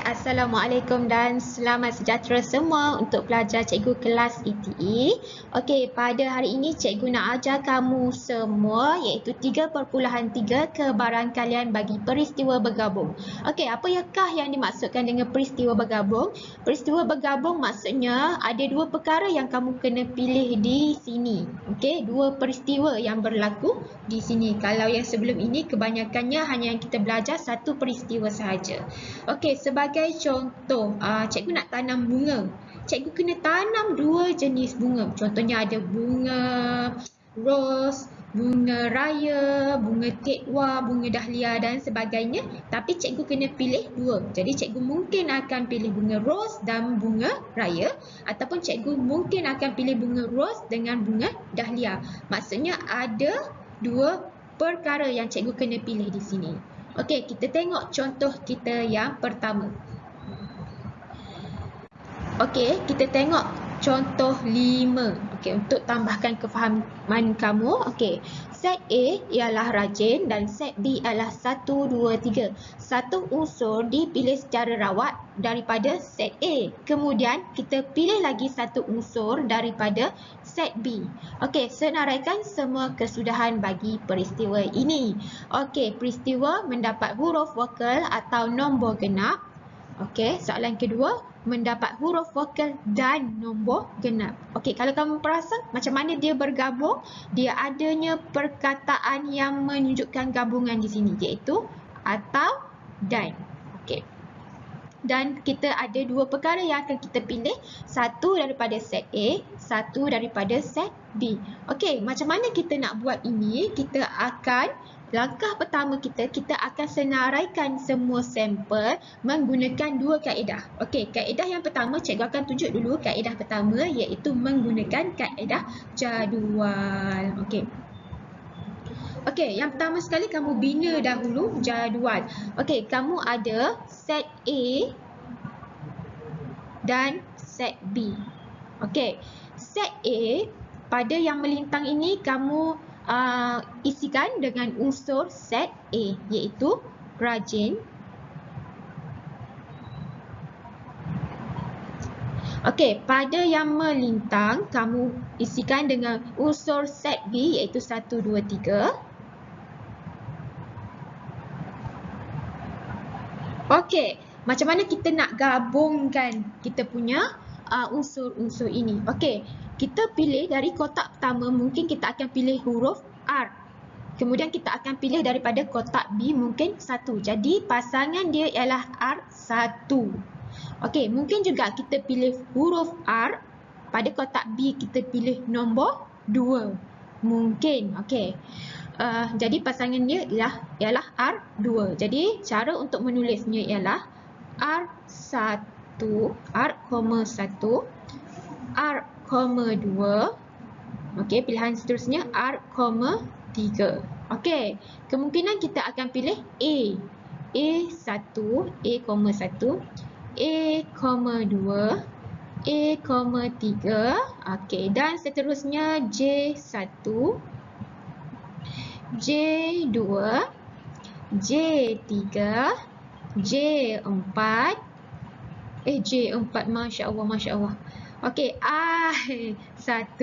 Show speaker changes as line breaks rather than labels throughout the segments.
Assalamualaikum dan selamat sejahtera semua untuk pelajar cikgu kelas ETE. Okey, pada hari ini cikgu nak ajar kamu semua iaitu 3.3 kebarangkalian bagi peristiwa bergabung. Okey, apakah yang dimaksudkan dengan peristiwa bergabung? Peristiwa bergabung maksudnya ada dua perkara yang kamu kena pilih di sini. Okey, dua peristiwa yang berlaku di sini. Kalau yang sebelum ini kebanyakannya hanya yang kita belajar satu peristiwa sahaja. Okey, sebagai contoh, cikgu nak tanam bunga. Cikgu kena tanam dua jenis bunga. Contohnya ada bunga ros, bunga raya, bunga tekwa, bunga dahlia dan sebagainya. Tapi cikgu kena pilih dua. Jadi cikgu mungkin akan pilih bunga ros dan bunga raya. Ataupun cikgu mungkin akan pilih bunga ros dengan bunga dahlia. Maksudnya ada dua perkara yang cikgu kena pilih di sini. Okey, kita tengok contoh kita yang pertama. Okey, kita tengok contoh 5. Okey, untuk tambahkan kefahaman kamu. Okey, set A ialah rajin dan set B adalah 1, 2, 3. Satu unsur dipilih secara rawat daripada set A. Kemudian kita pilih lagi satu unsur daripada set B. Okey, senaraikan semua kesudahan bagi peristiwa ini. Okey, peristiwa mendapat huruf vokal atau nombor genap. Okey, soalan kedua, mendapat huruf vokal dan nombor genap. Okey, kalau kamu perasan macam mana dia bergabung, dia adanya perkataan yang menunjukkan gabungan di sini iaitu atau dan. Okey. Dan kita ada dua perkara yang akan kita pilih, satu daripada set A, satu daripada set B. Okey, macam mana kita nak buat ini? Langkah pertama kita akan senaraikan semua sampel menggunakan dua kaedah. Okey, kaedah yang pertama cikgu akan tunjuk dulu kaedah pertama iaitu menggunakan kaedah jadual. Okey. Okey, yang pertama sekali kamu bina dahulu jadual. Okey, kamu ada set A dan set B. Okey, set A pada yang melintang ini kamu isikan dengan unsur set A iaitu rajin. Okey, pada yang melintang kamu isikan dengan unsur set B iaitu 1, 2, 3. Okey, macam mana kita nak gabungkan kita punya unsur-unsur ini? Okey, kita pilih dari kotak pertama, mungkin kita akan pilih huruf R. Kemudian kita akan pilih daripada kotak B mungkin 1. Jadi pasangan dia ialah R1. Okey, mungkin juga kita pilih huruf R. Pada kotak B kita pilih nombor 2. Mungkin, okey. Jadi pasangan dia ialah R2. Jadi cara untuk menulisnya ialah R1, R,1, R,2. Okey, pilihan seterusnya R,3. Okey, kemungkinan kita akan pilih A. A1, A,1, A,2, A,3. Okey, dan seterusnya J1, J2, J3, J4. J4, Masya Allah, Masya Allah. Okey, I1.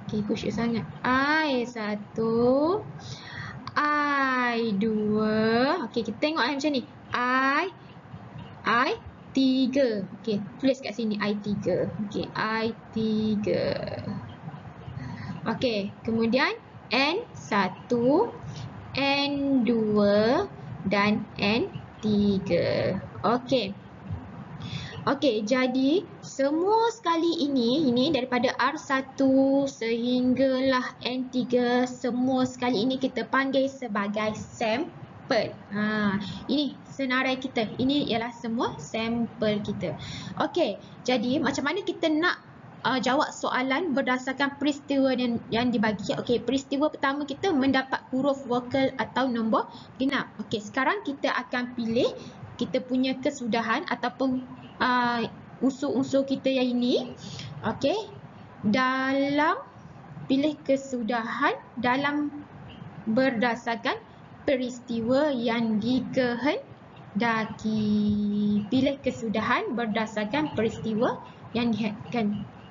Okey, khusyuk sangat. I1, I2. Okey, kita tengok macam ni. I3. Okey, tulis kat sini I3. Okey, I3. Okey, kemudian N1, N2 dan N3. Okey. Okey, jadi semua sekali ini daripada R1 sehinggalah N3, semua sekali ini kita panggil sebagai sampel. Ini senarai kita. Ini ialah semua sampel kita. Okey, jadi macam mana kita nak jawab soalan berdasarkan peristiwa yang dibagi. Okey, peristiwa pertama kita mendapat huruf vokal atau nombor genap. Okey, sekarang kita akan pilih kita punya kesudahan ataupun unsur-unsur kita yang ini. Okey, dalam pilih kesudahan dalam berdasarkan peristiwa yang pilih kesudahan berdasarkan peristiwa yang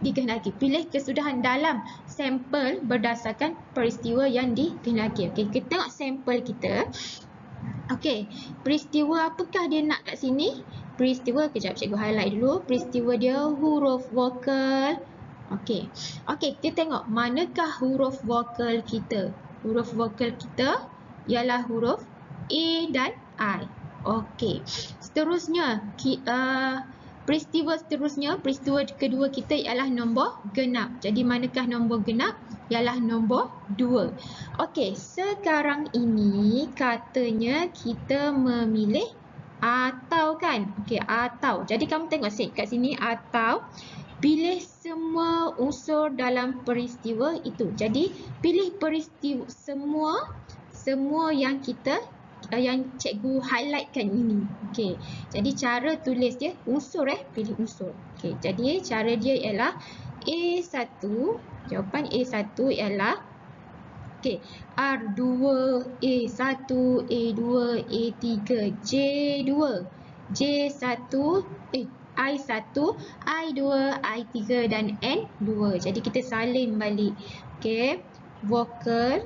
dikehendaki. Pilih kesudahan dalam sampel berdasarkan peristiwa yang dikehendaki. Okey, kita tengok sampel kita. Okey, peristiwa apakah dia nak kat sini? Peristiwa, kejap cikgu highlight dulu. Peristiwa dia huruf vokal. Okey. Okey, kita tengok manakah huruf vokal kita. Huruf vokal kita ialah huruf A dan I. Okey. Seterusnya, peristiwa kedua kita ialah nombor genap. Jadi manakah nombor genap? Ialah nombor 2. Okey, sekarang ini katanya kita memilih atau kan? Okey, atau. Jadi kamu tengok kat sini atau pilih semua unsur dalam peristiwa itu. Jadi pilih peristiwa semua yang cikgu highlightkan ini. Okey. Jadi cara tulis dia unsur pilih unsur. Okey. Jadi cara dia ialah A1, jawapan A1 ialah okey, R2, A1, A2, A3, J2, J1, I1, I2, I3 dan N2. Jadi kita salin balik. Okey. Vokal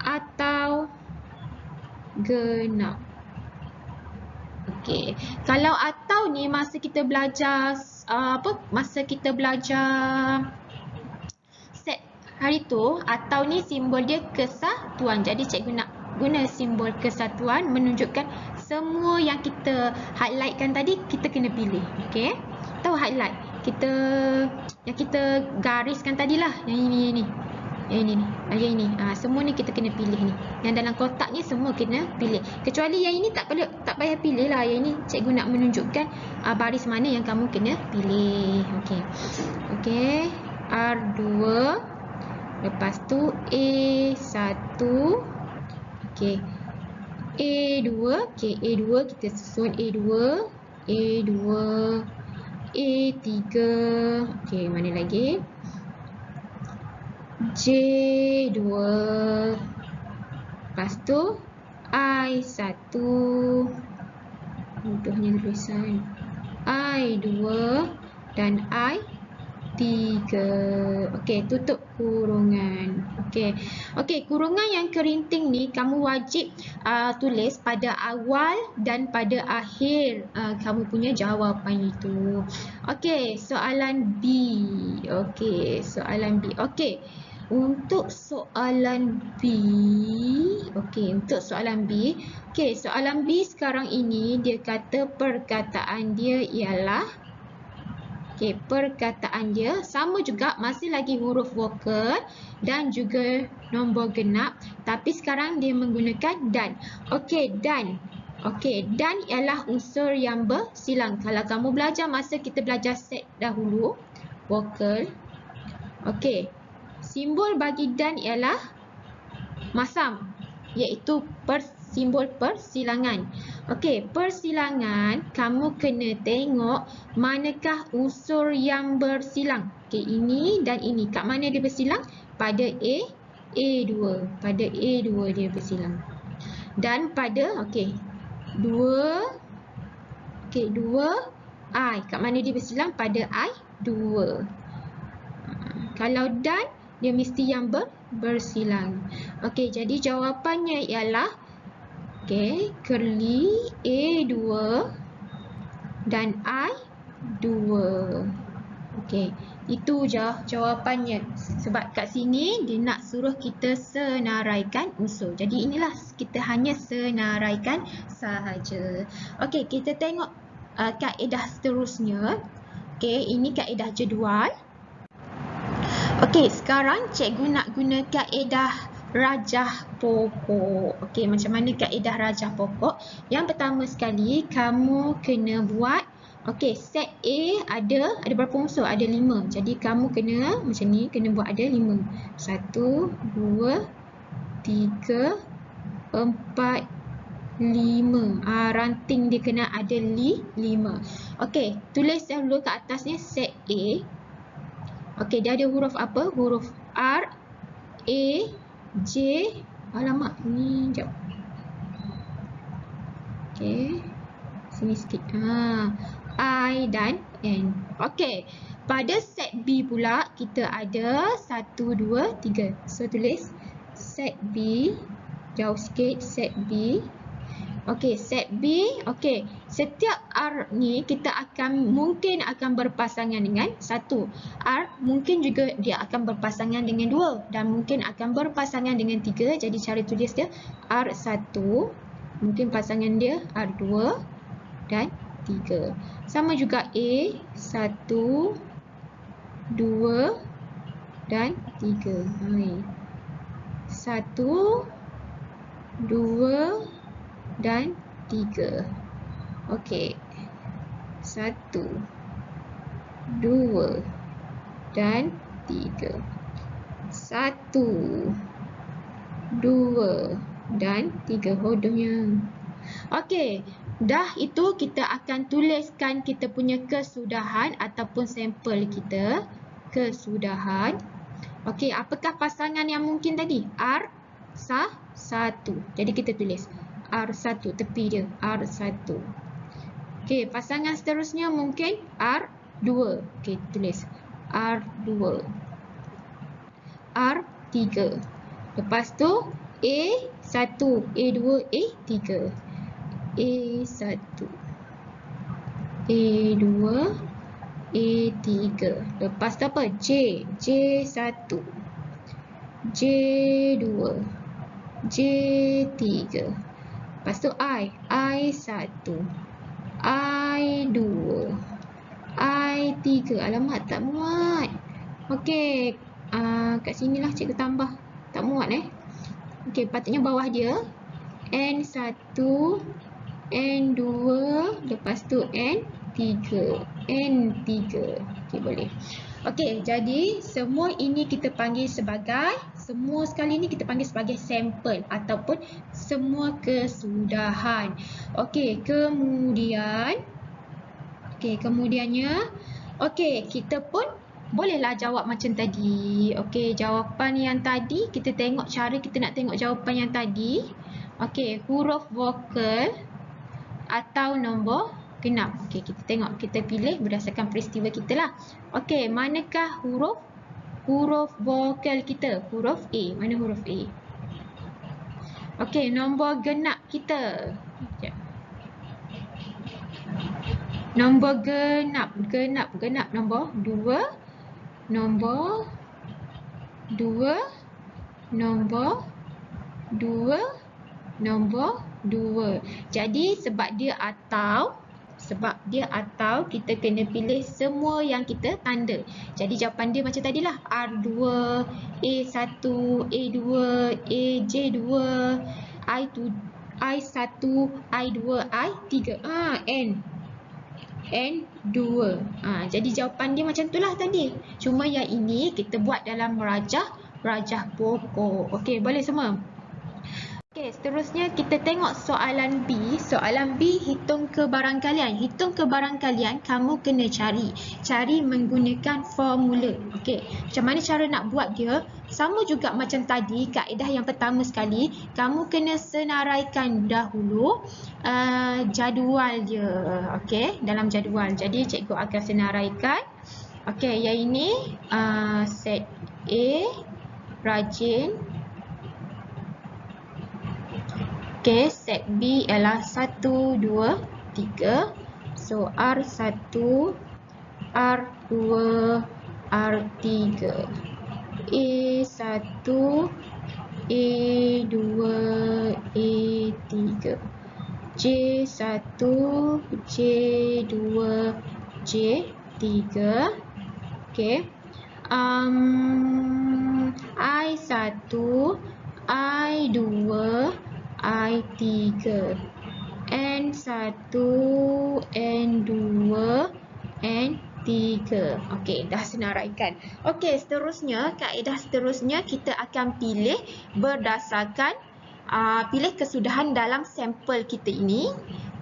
atau genap. Okey. Kalau atau ni masa kita belajar set hari tu, atau ni simbol dia kesatuan. Jadi cikgu nak guna simbol kesatuan menunjukkan semua yang kita highlightkan tadi kita kena pilih. Okey. Tahu highlight. Yang kita gariskan tadilah, yang ini. Yang ini. Semua ni kita kena pilih ni. Yang dalam kotak ni semua kena pilih. Kecuali yang ini tak payah pilih lah. Yang ini cikgu nak menunjukkan baris mana yang kamu kena pilih. Okey. Okey. R2. Lepas tu A1. Okey. A2. Okey, A2 kita susun A2. A2. A3. Okey, mana lagi? J2. Lepas tu I1. Mudahnya tulisan. I2 dan I3. Okey, tutup kurungan. Okey, kurungan yang kerinting ni kamu wajib tulis pada awal dan pada akhir kamu punya jawapan itu. Okey, soalan B. Okey, soalan B. Okey. Untuk soalan B. Okey, soalan B sekarang ini dia kata perkataan dia ialah perkataan dia sama juga, masih lagi huruf vokal dan juga nombor genap, tapi sekarang dia menggunakan dan. Okey, dan. Okey, dan ialah unsur yang bersilang. Kalau kamu belajar masa kita belajar set dahulu, vokal. Okey. Simbol bagi dan ialah masam, iaitu simbol persilangan. Okey, persilangan kamu kena tengok manakah unsur yang bersilang. Okey, ini dan ini. Kat mana dia bersilang? Pada A2. Pada A2 dia bersilang. Dan pada 2 I. Kat mana dia bersilang? Pada I2. Kalau dan dia mesti yang bersilang. Okey, jadi jawapannya ialah curly A2 dan I2. Okey, itu je jawapannya. Sebab kat sini dia nak suruh kita senaraikan unsur. Jadi inilah kita hanya senaraikan sahaja. Okey, kita tengok kaedah seterusnya. Okey, ini kaedah jadual. Okey, sekarang cikgu nak guna kaedah rajah pokok. Okey, macam mana kaedah rajah pokok? Yang pertama sekali, kamu kena buat, set A ada berapa unsur? Ada 5. Jadi kamu kena macam ni, kena buat ada 5. 1, 2, 3, 4, 5. Ranting dia kena ada 5. Okey, tulis dahulu kat atas ni set A. Okey, dia ada huruf apa? Huruf R, A, J. Alamak, ni jap. Okey. Sini sikit. I dan N. Okey. Pada set B pula kita ada 1, 2, 3. So tulis set B. Jauh sikit set B. Okey, set B. Okey, setiap R ni kita mungkin akan berpasangan dengan 1. R mungkin juga dia akan berpasangan dengan 2 dan mungkin akan berpasangan dengan 3. Jadi cara tulis dia R1, mungkin pasangan dia R2 dan 3. Sama juga A 1, 2 dan 3. 1, 2 dan 3. Okey. 1, 2 dan 3. 1, 2 dan 3. Hodohnya. Okey. Dah itu kita akan tuliskan kita punya kesudahan ataupun sampel kita. Kesudahan. Okey, apakah pasangan yang mungkin tadi? R1. Jadi kita tulis R1, tepi dia R1. Okey, pasangan seterusnya mungkin R2. Okey, tulis R2. R3. Lepas tu A1, A2, A3. A1, A2, A3. Lepas tu apa? J1, J2, J3. Lepas tu I1, I2, I3. Alamak, tak muat. Okey, kat sinilah cikgu tambah. Tak muat Okey, patutnya bawah dia N1, N2, lepas tu N3. N3. Okey, boleh. Okey, jadi semua ini kita panggil sebagai, semua sekali ni kita panggil sebagai sampel ataupun semua kesudahan. Okey, kemudiannya, okey, kita pun bolehlah jawab macam tadi. Okey, jawapan yang tadi, kita tengok cara kita nak tengok jawapan yang tadi. Okey, huruf vokal atau nombor genap. Okey, kita tengok, kita pilih berdasarkan peristiwa kita lah. Okey, manakah huruf vokal kita? Huruf A. Mana huruf A? Okey, nombor genap kita. Sekejap. Nombor genap nombor 2. Nombor 2. Nombor 2. Nombor 2. Jadi sebab dia atau kita kena pilih semua yang kita tanda. Jadi jawapan dia macam tadilah. R2, A1, A2, AJ2, I1, I2, I3. N2. Jadi jawapan dia macam itulah tadi. Cuma yang ini kita buat dalam rajah pokok. Okey, boleh semua? Okey, seterusnya kita tengok soalan B. Soalan B, hitung kebarangkalian. Hitung kebarangkalian kamu kena cari menggunakan formula. Okey, macam mana cara nak buat dia? Sama juga macam tadi, kaedah yang pertama sekali, kamu kena senaraikan dahulu jadual dia. Okey, dalam jadual. Jadi cikgu akan senaraikan. Okey, yang ini set A rajin. Okey, set B ialah 1, 2, 3. So, R1, R2, R3. A1, A2, A3. J1, J2, J3. Okey. I1, I2, I3, N1, N2, N3. Okey, dah senaraikan. Okey, seterusnya, kaedah seterusnya kita akan pilih berdasarkan pilih kesudahan dalam sampel kita ini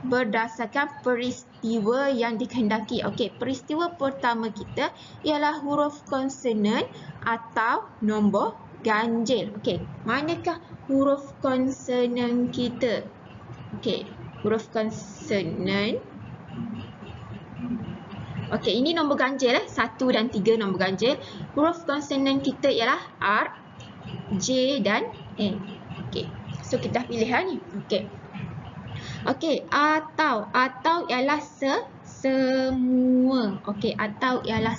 berdasarkan peristiwa yang dikehendaki. Okey, peristiwa pertama kita ialah huruf konsonan atau nombor ganjil. Okey, manakah huruf konsonan kita? Okey, huruf konsonan. Okey, ini nombor ganjil 1 dan 3 nombor ganjil. Huruf konsonan kita ialah R, J dan N. Okey. So kita dah pilih ni. Okey. Okey, atau ialah semua. Okey, atau ialah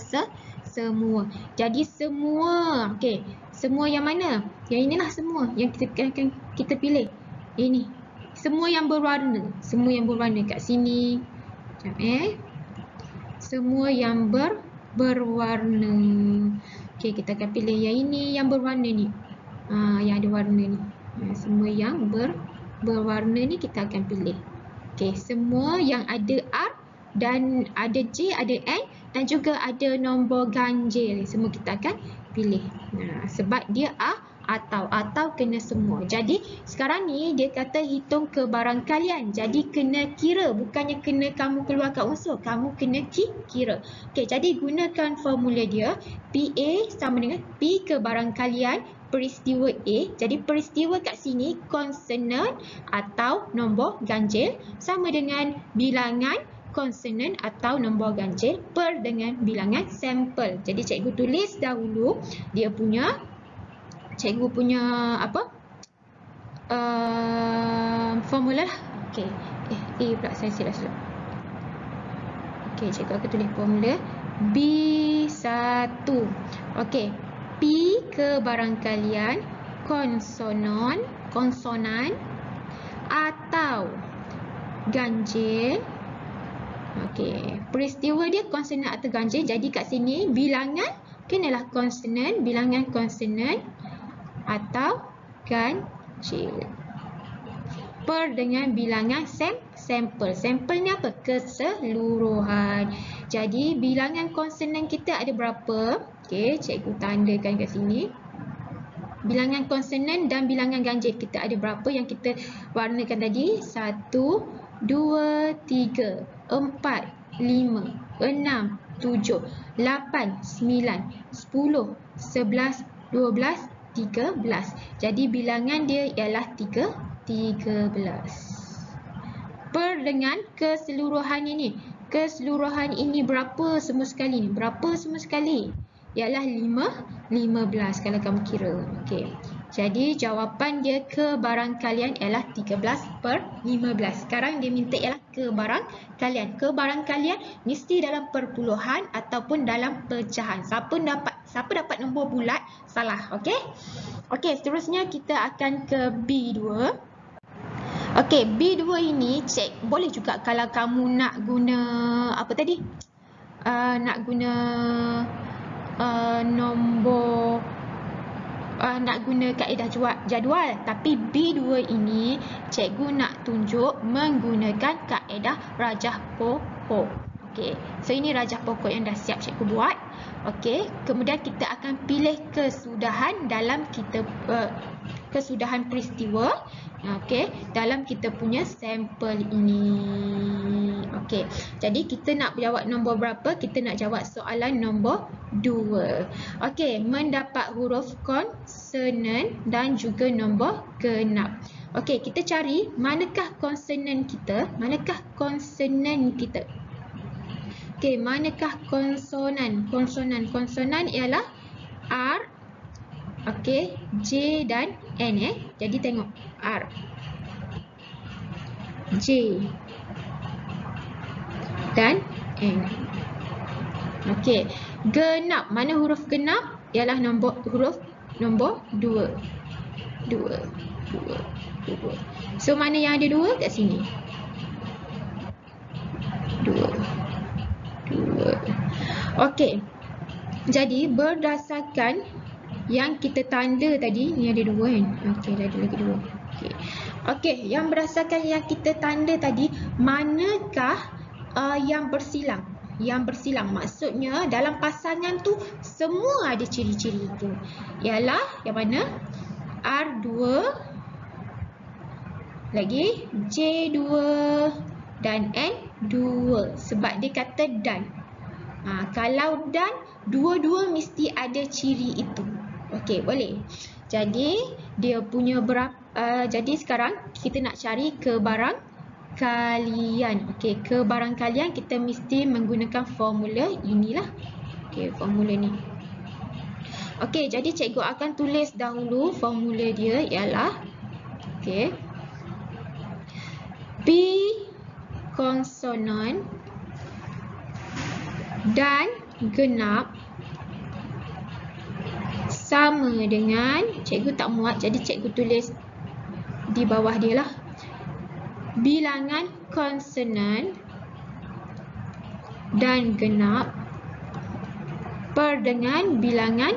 semua. Jadi semua. Okey. Semua yang mana? Yang inilah semua yang kita pilih. Ini. Semua yang berwarna. Semua yang berwarna kat sini. Sekejap Semua yang berwarna. Okey, kita akan pilih yang ini yang berwarna ni. Yang ada warna ni. Semua yang berwarna ni kita akan pilih. Okey, semua yang ada R dan ada J, ada N dan juga ada nombor ganjil. Semua kita akan pilih. Sebab dia atau kena semua. Jadi sekarang ni dia kata hitung kebarangkalian. Jadi kena kira, bukannya kena kamu keluarkan unsur, kamu kena kira. Okey, jadi gunakan formula dia. PA sama dengan P kebarangkalian peristiwa A. Jadi peristiwa kat sini konsonan atau nombor ganjil sama dengan bilangan konsonan atau nombor ganjil per dengan bilangan sampel. Jadi cikgu tulis dahulu dia punya formula. Okey. Pula saya silap. Okey, cikgu akan tulis formula B1. Okey. P kebarangkalian konsonan atau ganjil. Okey, peristiwa dia konsonan atau ganjil. Jadi kat sini bilangan kenalah konsonan, bilangan konsonan atau ganjil per dengan bilangan sampel. Sampel ni apa? Keseluruhan. Jadi bilangan konsonan kita ada berapa? Okey, cikgu tandakan kat sini. Bilangan konsonan dan bilangan ganjil kita ada berapa yang kita warnakan tadi? 1, 2, 3, 4, 5, 6, 7, 8, 9, 10, 11, 12, 13. Jadi bilangan dia ialah 13. Per dengan keseluruhan ini. Keseluruhan ini berapa semua sekali ni? Berapa semua sekali? Ialah 15 kalau kamu kira. Okey. Jadi jawapan dia kebarangkalian ialah 13/15. Sekarang dia minta ialah kebarangkalian. Kebarangkalian mesti dalam perpuluhan ataupun dalam pecahan. Siapa dapat nombor bulat salah. Okey. Okey, seterusnya kita akan ke B2. Okey, B2 ini boleh juga kalau kamu nak guna apa tadi? Nak guna nak guna kaedah jadual, tapi B2 ini cikgu nak tunjuk menggunakan kaedah rajah pokok. Okey, so ini rajah pokok yang dah siap cikgu buat. Okey, kemudian kita akan pilih kesudahan dalam kesudahan peristiwa. Okey, dalam kita punya sampel ini. Okey, jadi kita nak jawab nombor berapa? Kita nak jawab soalan nombor 2. Okey, mendapat huruf konsonan dan juga nombor genap. Okey, kita cari manakah konsonan kita? Manakah konsonan kita? Okey, manakah konsonan? Konsonan ialah R, okey, J dan N Jadi tengok R, J dan N. Okey, genap. Mana huruf genap? Ialah huruf nombor 2. So mana yang ada 2 kat sini? 2. Okey. Jadi berdasarkan yang kita tanda tadi, ni ada 2 kan? Okey, ada lagi 2. Okey, yang berdasarkan yang kita tanda tadi, manakah yang bersilang? Yang bersilang maksudnya dalam pasangan tu semua ada ciri-ciri itu. Ialah yang mana? R2 lagi J2 dan N2 sebab dia kata dan. Kalau dan, dua-dua mesti ada ciri itu. Okey, boleh. Jadi dia punya jadi sekarang kita nak cari kebarangkalian. Okey, kebarangkalian kita mesti menggunakan formula inilah. Okey, formula ni. Okey, jadi cikgu akan tulis dahulu formula dia ialah okey. P konsonan dan genap sama dengan, cikgu tak muat jadi cikgu tulis di bawah dia lah, bilangan konsonan dan genap per dengan bilangan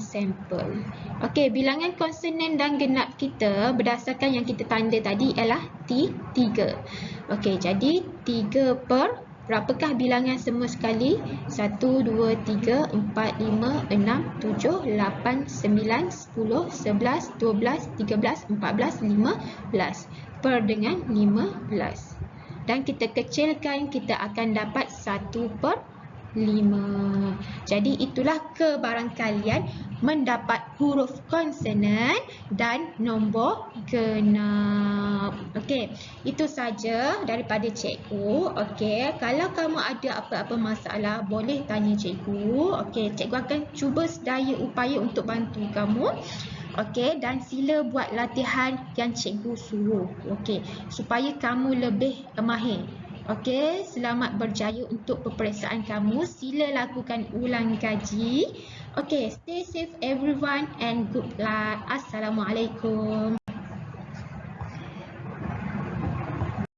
sampel. Okey, bilangan konsonan dan genap kita berdasarkan yang kita tanda tadi ialah T3. Okey, jadi 3 per berapakah bilangan semua sekali? 1, 2, 3, 4, 5, 6, 7, 8, 9, 10, 11, 12, 13, 14, 15 per dengan 15. Dan kita kecilkan, kita akan dapat 1 per 5. Jadi itulah kebarangkalian mendapat huruf konsonan dan nombor genap. Okey, itu saja daripada cikgu. Okey, kalau kamu ada apa-apa masalah boleh tanya cikgu. Okey, cikgu akan cuba sedaya upaya untuk bantu kamu. Okey, dan sila buat latihan yang cikgu suruh. Okey, supaya kamu lebih mahir. Okey, selamat berjaya untuk peperiksaan kamu. Sila lakukan ulang kaji. Okey, stay safe everyone and good luck. Assalamualaikum.